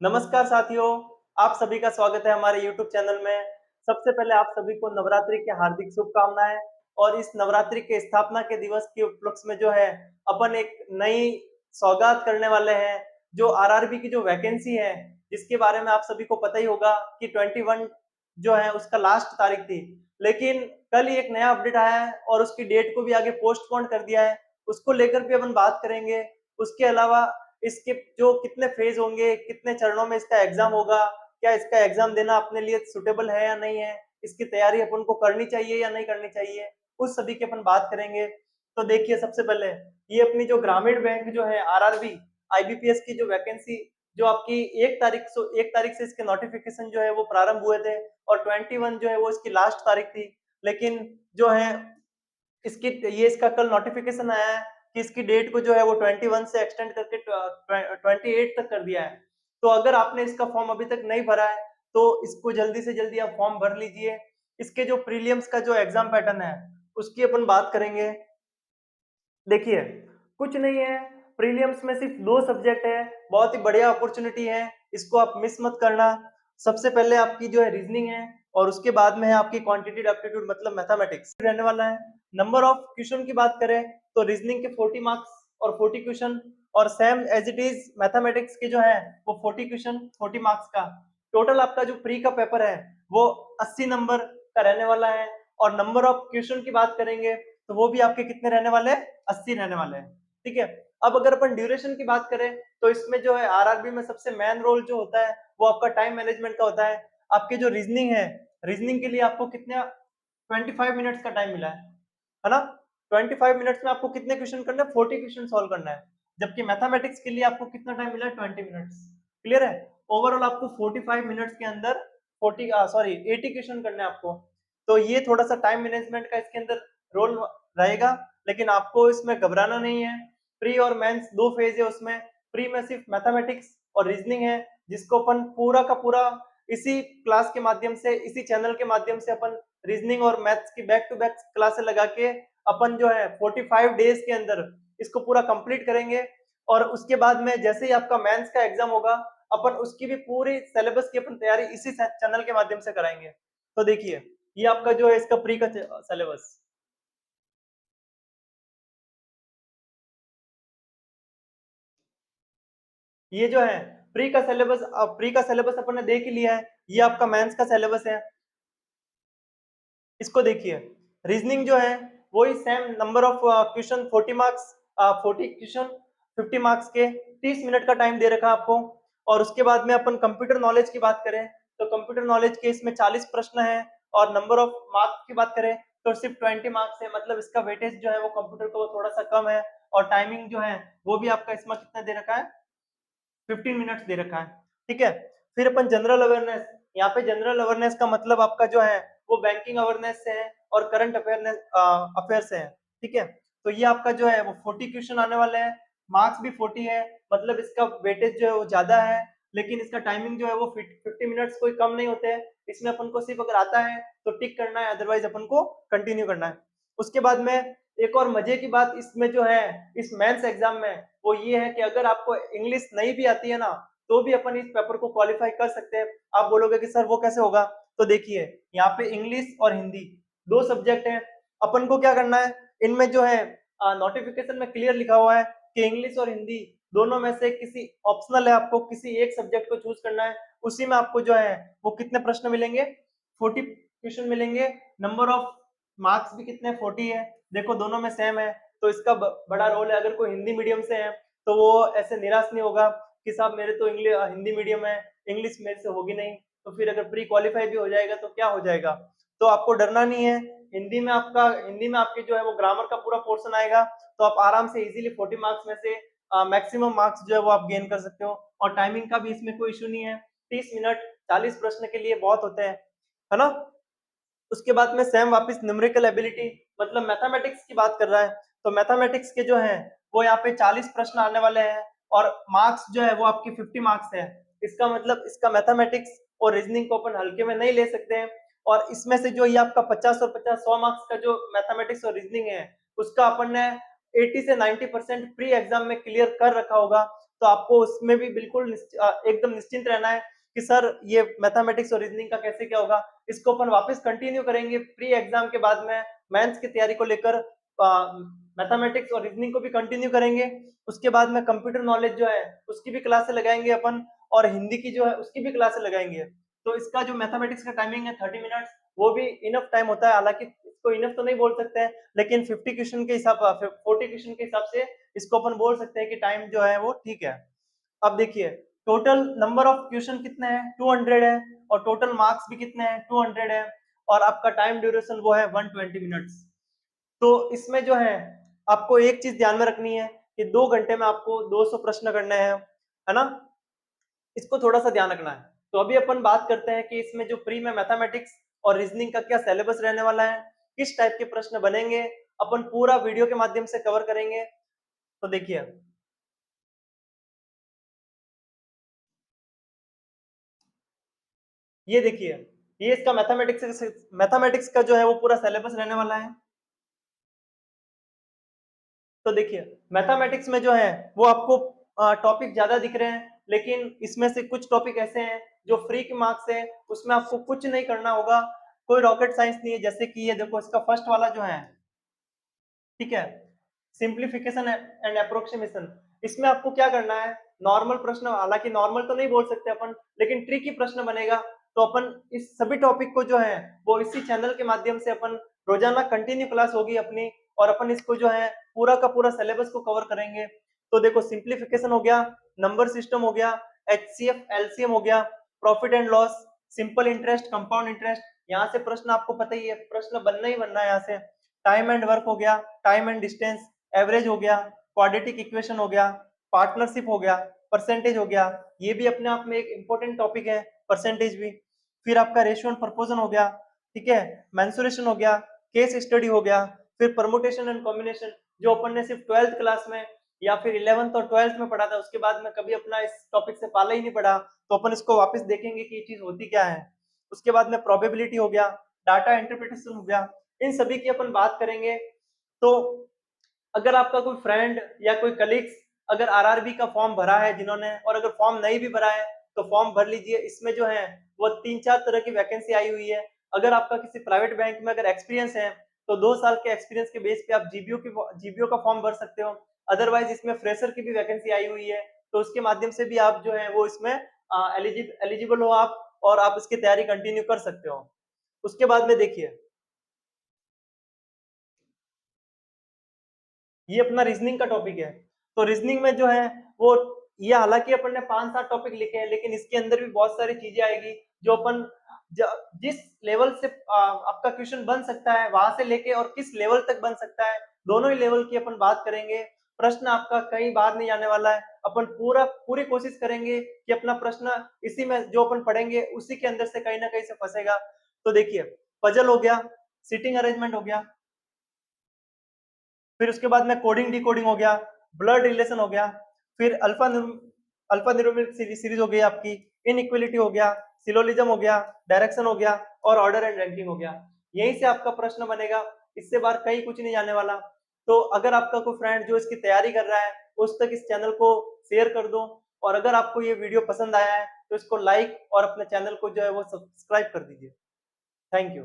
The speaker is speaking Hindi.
नमस्कार साथियों, आप सभी का स्वागत है हमारे YouTube चैनल में। सबसे पहले आप सभी को नवरात्रि की हार्दिक शुभकामनाएं। और इस नवरात्रि के स्थापना के दिवस के उपलक्ष्य में जो है अपन एक नई सौगात करने वाले हैं। जो आरआरबी की जो वैकेंसी है, जिसके बारे में आप सभी को पता ही होगा कि 21 जो है उसका लास्ट तारीख थी। लेकिन कल ही एक नया अपडेट आया है और उसकी डेट को भी आगे पोस्टपोन कर दिया है। उसको लेकर भी अपन बात करेंगे। उसके अलावा इसके जो कितने फेज होंगे, कितने चरणों में इसका एग्जाम होगा, क्या इसका एग्जाम देना अपने लिए सुटेबल है या नहीं है, इसकी तैयारी अपन को करनी चाहिए या नहीं करनी चाहिए, उस सभी की अपन बात करेंगे। तो देखिए, सबसे पहले ये अपनी जो ग्रामीण बैंक जो है आरआरबी आईबीपीएस की जो वैकेंसी, जो आपकी 1 तारीख से इसके नोटिफिकेशन जो है वो प्रारंभ हुए थे और 21 जो है वो इसकी लास्ट तारीख थी। लेकिन जो है इसकी ये इसका कल नोटिफिकेशन आया है कि इसकी डेट को जो है वो 21 से एक्सटेंड करके 28 तक कर दिया है। तो अगर आपने इसका फॉर्म अभी तक नहीं भरा है तो इसको जल्दी से जल्दी आप फॉर्म भर लीजिए। इसके जो प्रीलियम्स का जो एग्जाम पैटर्न है उसकी अपन बात करेंगे। देखिए, कुछ नहीं है, प्रीलियम्स में सिर्फ 2 सब्जेक्ट है। बहुत ही बढ़िया अपॉर्चुनिटी है, इसको आप मिस मत करना। सबसे पहले आपकी जो है रीजनिंग है और उसके बाद में है आपकी क्वांटिटेटिव एप्टीट्यूड मतलब मैथमेटिक्स रहने वाला है। नंबर ऑफ क्वेश्चन की बात करें तो रीजनिंग के 40 मार्क्स और 40 क्वेश्चन, और same as it is mathematics के जो है वो 40 क्वेश्चन 40 मार्क्स का। टोटल आपका जो प्री का पेपर है वो 80 नंबर का रहने वाला है। और नंबर ऑफ क्वेश्चन की बात करेंगे तो वो भी आपके कितने रहने वाले हैं, 80 रहने वाले हैं। ठीक है। अब अगर अपन ड्यूरेशन की बात करें तो इसमें जो है आरआरबी में सबसे मेन रोल जो होता है वो आपका टाइम मैनेजमेंट का होता है। आपकी जो रीजनिंग है, रीजनिंग के लिए आपको कितने 25 मिनट्स का टाइम मिला है ना। 25 मिनट्स में आपको कितने क्वेश्चन करना है, 40 क्वेश्चन सॉल्व करना है। जबकि मैथमेटिक्स के लिए आपको कितना टाइम मिला है, 20 मिनट्स। क्लियर है। ओवरऑल आपको 45 मिनट्स के अंदर 80 क्वेश्चन करने हैं आपको। तो ये थोड़ा सा टाइम मैनेजमेंट का इसके अंदर रोल रहेगा। लेकिन आपको इसमें घबराना नहीं है। प्री और मेंस 2 फेज है उसमें। प्री में सिर्फ मैथमेटिक्स और रीजनिंग है, जिसको अपन पूरा का पूरा इसी क्लास के माध्यम से, इसी चैनल के माध्यम से अपन रीजनिंग और मैथ्स की बैक टू बैक क्लासेस लगा के अपन जो है 45 डेज के अंदर इसको पूरा कंप्लीट करेंगे। और उसके बाद में जैसे ही आपका मेंस का एग्जाम होगा, अपन उसकी भी पूरी सिलेबस की अपन तैयारी इसी चैनल के माध्यम से कराएंगे। तो देखिए, ये आपका जो है इसका प्री का सिलेबस। ये जो है प्री का सिलेबस अपन ने देख ही लिया है। ये आपका मेंस का सिलेबस है। इसको देखिए, रीजनिंग जो है वही same number of question 40 marks, 40 question 50 marks के, 30 मिनट का टाइम दे रखा है आपको। और उसके बाद में अपन कंप्यूटर नॉलेज की बात करें तो कंप्यूटर नॉलेज के इसमें 40 प्रश्न है। और नंबर ऑफ मार्क्स की बात करें तो सिर्फ 20 मार्क्स है, मतलब इसका वेटेज जो है वो कंप्यूटर को थोड़ा सा कम है। और टाइमिंग जो है वो भी आपका इसमें कितना दे रखा है, 15 मिनट्स दे रखा है। ठीक है। फिर अपन जनरल अवेयरनेस, यहाँ पे जनरल अवेयरनेस का मतलब आपका जो है वो बैंकिंग अवेयरनेस से है और करंट अफेयरनेस अफेयर से है। ठीक है। तो ये आपका जो है वो 40 क्वेश्चन आने वाले हैं। मार्क्स भी 40 है, मतलब इसका वेटेज जो है वो ज्यादा है। लेकिन इसका टाइमिंग जो है वो 50 मिनट्स कोई कम नहीं होते हैं। इसमें अपन को सिर्फ अगर आता है तो टिक करना है, अदरवाइज अपन को कंटिन्यू करना है। उसके बाद में एक और मजे की बात इसमें जो है इस मेंस एग्जाम में वो ये है कि अगर आपको इंग्लिश नहीं भी आती है ना तो भी अपन इस पेपर को क्वालिफाई कर सकते हैं। आप बोलोगे कि सर वो कैसे होगा, तो देखिए, यहाँ पे इंग्लिश और हिंदी 2 सब्जेक्ट हैं। अपन को क्या करना है, इनमें जो है नोटिफिकेशन में क्लियर लिखा हुआ है कि इंग्लिश और हिंदी दोनों में से किसी ऑप्शनल है, आपको किसी एक सब्जेक्ट को चूज करना है। उसी में आपको जो है वो कितने प्रश्न मिलेंगे, 40 क्वेश्चन मिलेंगे। नंबर ऑफ मार्क्स भी कितने 40 है। देखो दोनों में सेम है, तो इसका बड़ा रोल है। अगर कोई हिंदी मीडियम से है तो वो ऐसे निराश नहीं होगा कि साहब मेरे तो इंग्लिश हिंदी मीडियम है, इंग्लिश मेरे से होगी नहीं। तो फिर अगर प्री क्वालिफाई भी हो जाएगा तो क्या हो जाएगा। तो आपको डरना नहीं है। हिंदी में आपके जो है वो ग्रामर का पूरा पोर्शन आएगा। तो आप आराम से इजीली 40 मार्क्स में से मैक्सिमम मार्क्स जो है वो आप गेन कर सकते हो। और टाइमिंग का भी इसमें कोई इशू नहीं है। 30 मिनट 40 प्रश्न के लिए बहुत होते हैं, है ना। उसके बाद में सेम वापस न्यूमेरिकल एबिलिटी, मतलब मैथमेटिक्स की बात कर रहा है। तो मैथमेटिक्स के जो है वो यहाँ पे 40 प्रश्न आने वाले हैं। और मार्क्स जो है वो आपकी 50 मार्क्स है। इसका मतलब इसका मैथमेटिक्स और रीजनिंग को अपन हल्के में नहीं ले सकते हैं। और इसमें से जो ये आपका 50 और 50 100 मार्क्स का जो मैथमेटिक्स और रीजनिंग है उसका अपन ने 80 से 90% प्री एग्जाम में क्लियर कर रखा होगा। तो आपको उसमें भी बिल्कुल एकदम निश्चिंत रहना है कि सर ये मैथमेटिक्स और रीजनिंग का कैसे क्या होगा। इसको अपन वापस कंटिन्यू करेंगे प्री एग्जाम के बाद में, मेंस की तैयारी को लेकर मैथमेटिक्स और रीजनिंग को भी कंटिन्यू करेंगे। उसके बाद में कंप्यूटर नॉलेज जो है उसकी भी क्लासे लगाएंगे अपन, और हिंदी की जो है उसकी भी क्लासे लगाएंगे। तो इसका जो मैथमेटिक्स का टाइमिंग है 30 मिनट्स, वो भी इनफ टाइम होता है। हालांकि इसको इनफ तो नहीं बोल सकते हैं, लेकिन 50 क्वेश्चन के हिसाब 40 क्वेश्चन के हिसाब से इसको अपन बोल सकते हैं कि टाइम जो है वो ठीक है। अब देखिए टोटल नंबर ऑफ क्वेश्चन कितने हैं, 200 है, और टोटल मार्क्स भी कितने हैं, 200 है, और आपका टाइम ड्यूरेशन वो है 120 मिनट्स। तो इसमें जो है आपको एक चीज ध्यान में रखनी है कि 2 घंटे में आपको 200 प्रश्न करने हैं, है ना। इसको थोड़ा सा ध्यान रखना है। तो अभी अपन बात करते हैं कि इसमें जो प्री में मैथमेटिक्स और रीजनिंग का क्या सिलेबस रहने वाला है, किस टाइप के प्रश्न बनेंगे, अपन पूरा वीडियो के माध्यम से कवर करेंगे। तो देखिए ये देखिए, ये इसका मैथमेटिक्स का जो है वो पूरा सिलेबस रहने वाला है। तो देखिए मैथमेटिक्स में जो है वो आपको टॉपिक ज्यादा दिख रहे हैं, लेकिन इसमें से कुछ टॉपिक ऐसे हैं जो फ्री के मार्क्स है, उसमें आपको कुछ नहीं करना होगा, कोई रॉकेट साइंस नहीं है। जैसे कि ये देखो इसका फर्स्ट वाला जो है, ठीक है, सिंप्लीफिकेशन एंड अप्रोक्सीमेशन। इसमें आपको क्या करना है, नॉर्मल प्रश्न, हालांकि नॉर्मल तो नहीं बोल सकते अपन, लेकिन ट्रिकी प्रश्न बनेगा। तो अपन इस सभी टॉपिक को जो है वो इसी चैनल के माध्यम से अपन रोजाना कंटिन्यू क्लास होगी अपनी, और अपन इसको जो है पूरा का पूरा सिलेबस को कवर करेंगे। तो देखो सिंप्लीफिकेशन हो गया, नंबर सिस्टम हो गया, एचसीएफ एलसीएम हो गया, profit and loss, simple interest, compound interest, यहाँ से प्रश्न आपको पता ही है, प्रश्न बनना ही बनना है यहाँ से। टाइम एंड वर्क हो गया, टाइम एंड डिस्टेंस, एवरेज हो गया, क्वाड्रेटिक इक्वेशन हो गया, पार्टनरशिप हो गया, परसेंटेज हो गया, ये भी अपने आप में एक इंपॉर्टेंट टॉपिक है, परसेंटेज भी। फिर आपका रेशियो एंड प्रपोजन हो गया, ठीक है, मेंसुरेशन हो गया, केस स्टडी हो गया, फिर परमुटेशन एंड कॉम्बिनेशन, जो अपन ने सिर्फ 12th क्लास में या फिर 11th और 12th में पढ़ा था, उसके बाद में कभी अपना इस टॉपिक से पाला ही नहीं पड़ा, तो अपन इसको वापस देखेंगे कि ये चीज होती क्या है। उसके बाद में प्रोबेबिलिटी हो गया, डाटा इंटरप्रिटेशन हो गया, इन सभी की अपन बात करेंगे। तो अगर आपका कोई फ्रेंड या कोई कलीग्स अगर आरआरबी का फॉर्म भरा है जिन्होंने, और अगर फॉर्म नहीं भी भरा है तो फॉर्म भर लीजिए। इसमें जो है वो 3-4 तरह की वैकेंसी आई हुई है। अगर आपका किसी प्राइवेट बैंक में अगर एक्सपीरियंस है तो 2 साल के एक्सपीरियंस के बेस पे आप जीबीओ का फॉर्म भर सकते हो। अदरवाइज इसमें फ्रेशर की भी वैकेंसी आई हुई है, तो उसके माध्यम से भी आप जो है वो इसमें एलिजिबल हो आप, और आप इसकी तैयारी कंटिन्यू कर सकते हो। उसके बाद में देखिए ये अपना रीजनिंग का टॉपिक है। तो रीजनिंग में जो है वो, ये हालांकि अपन ने 5-7 टॉपिक लिखे हैं, लेकिन इसके अंदर भी बहुत सारी चीजें आएगी जो अपन जिस लेवल से आपका क्वेश्चन बन सकता है वहां से लेके और किस लेवल तक बन सकता है, दोनों ही लेवल की अपन बात करेंगे। प्रश्न आपका कहीं बाहर नहीं जाने वाला है, अपन पूरी कोशिश करेंगे कि अपना प्रश्न इसी में जो अपन पढ़ेंगे उसी के अंदर से कहीं ना कहीं से फंसेगा। तो देखिए पजल हो गया, सीटिंग अरेंजमेंट हो गया, फिर उसके बाद में कोडिंग डिकोडिंग हो गया, ब्लड रिलेशन हो गया, फिर अल्फा न्यूमेरिक सीरीज हो गई आपकी, इनइक्वालिटी हो गया, सिलोजिज्म हो गया, डायरेक्शन हो गया, और ऑर्डर एंड रैंकिंग हो गया। यहीं से आपका प्रश्न बनेगा, इससे बाहर कहीं कुछ नहीं जाने वाला। तो अगर आपका कोई फ्रेंड जो इसकी तैयारी कर रहा है उस तक इस चैनल को शेयर कर दो, और अगर आपको ये वीडियो पसंद आया है तो इसको लाइक और अपने चैनल को जो है वो सब्सक्राइब कर दीजिए। Thank you.